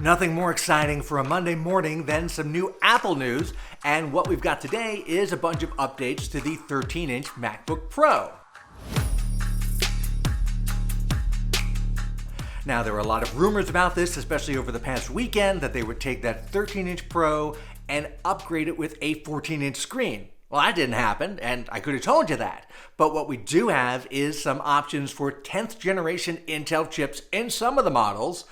Nothing more exciting for a Monday morning than some new Apple news, and what we've got today is a bunch of updates to the 13-inch MacBook Pro. Now, there were a lot of rumors about this, especially over the past weekend, that they would take that 13-inch Pro and upgrade it with a 14-inch screen. Well, that didn't happen, and I could have told you that. But what we do have is some options for 10th generation Intel chips in some of the models,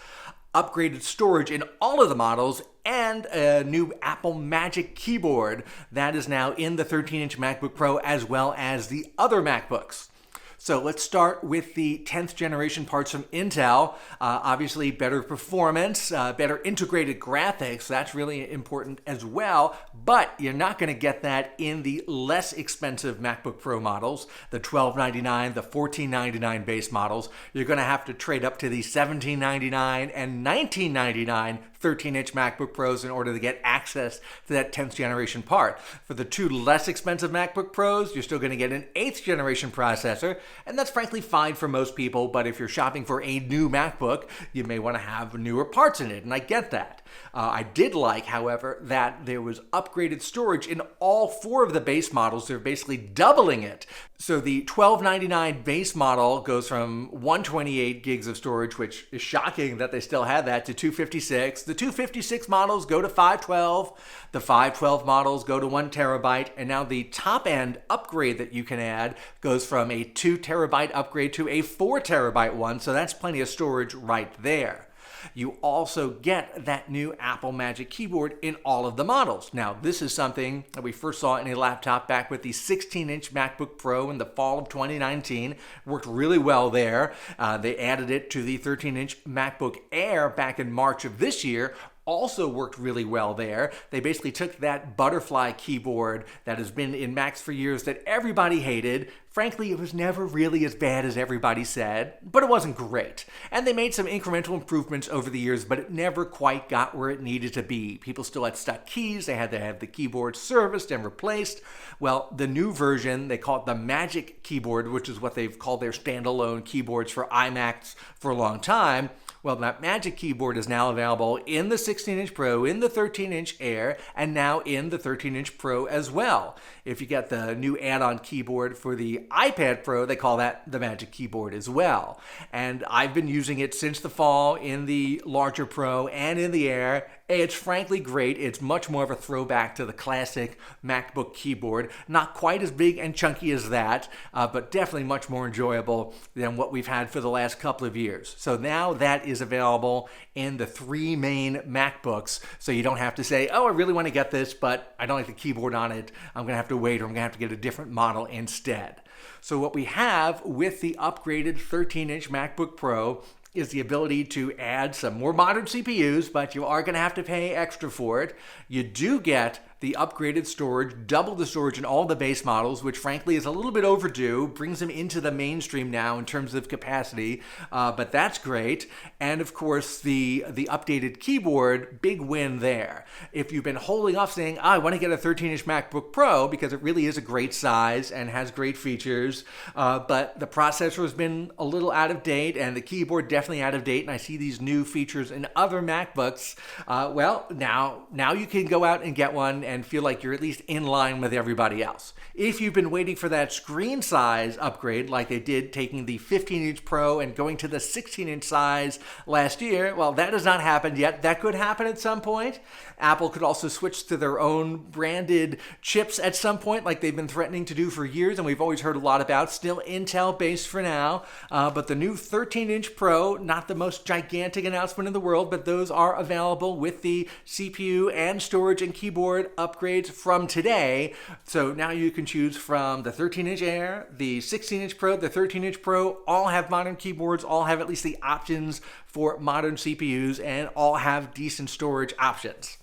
upgraded storage in all of the models, and a new Apple Magic Keyboard that is now in the 13-inch MacBook Pro as well as the other MacBooks. So let's start with the 10th generation parts from Intel. Obviously better performance, better integrated graphics. That's really important as well. But you're not going to get that in the less expensive MacBook Pro models, the $1,299, the $1,499 base models. You're going to have to trade up to the $1,799 and $1,999 13-inch MacBook Pros in order to get access to that 10th generation part. For the two less expensive MacBook Pros, you're still going to get an 8th generation processor, and that's frankly fine for most people, but if you're shopping for a new MacBook, you may want to have newer parts in it, and I get that. I did like, however, that there was upgraded storage in all four of the base models. They're basically doubling it. So the $1,299 base model goes from 128 gigs of storage, which is shocking that they still had that, to 256. The 256 models go to 512. The 512 models go to 1 terabyte. And now the top end upgrade that you can add goes from a 2 terabyte upgrade to a 4 terabyte one. So that's plenty of storage right there. You also get that new Apple Magic Keyboard in all of the models. Now, this is something that we first saw in a laptop back with the 16-inch MacBook Pro in the fall of 2019. Worked really well there. They added it to the 13-inch MacBook Air back in March of this year. Also worked really well there. They basically took that butterfly keyboard that has been in Macs for years that everybody hated. Frankly, it was never really as bad as everybody said, but it wasn't great. And they made some incremental improvements over the years, but it never quite got where it needed to be. People still had stuck keys. They had to have the keyboard serviced and replaced. Well, the new version, they call it the Magic Keyboard, which is what they've called their standalone keyboards for iMacs for a long time. Well, that Magic Keyboard is now available in the 16-inch Pro, in the 13-inch Air, and now in the 13-inch Pro as well. If you get the new add-on keyboard for the iPad Pro, they call that the Magic Keyboard as well. And I've been using it since the fall in the larger Pro and in the Air. It's frankly great. It's much more of a throwback to the classic MacBook keyboard. Not quite as big and chunky as that, but definitely much more enjoyable than what we've had for the last couple of years. So now that is available in the three main MacBooks, so you don't have to say, oh, I really want to get this, but I don't like the keyboard on it. I'm going to have to wait, or I'm going to have to get a different model instead. So what we have with the upgraded 13-inch MacBook Pro is the ability to add some more modern CPUs, but you are going to have to pay extra for it. You do get the upgraded storage, double the storage in all the base models, which frankly is a little bit overdue, brings them into the mainstream now in terms of capacity, but that's great. And of course, the updated keyboard, big win there. If you've been holding off saying, I want to get a 13-inch MacBook Pro because it really is a great size and has great features, but the processor has been a little out of date and the keyboard definitely out of date, and I see these new features in other MacBooks, well, now you can go out and get one and feel like you're at least in line with everybody else. If you've been waiting for that screen size upgrade like they did taking the 15-inch Pro and going to the 16-inch size last year, well, that has not happened yet. That could happen at some point. Apple could also switch to their own branded chips at some point like they've been threatening to do for years and we've always heard a lot about. Still Intel based for now, but the new 13-inch Pro, not the most gigantic announcement in the world, but those are available with the CPU and storage and keyboard upgrades from today. So now you can choose from the 13-inch Air, the 16-inch Pro, the 13-inch Pro, all have modern keyboards, all have at least the options for modern CPUs, and all have decent storage options.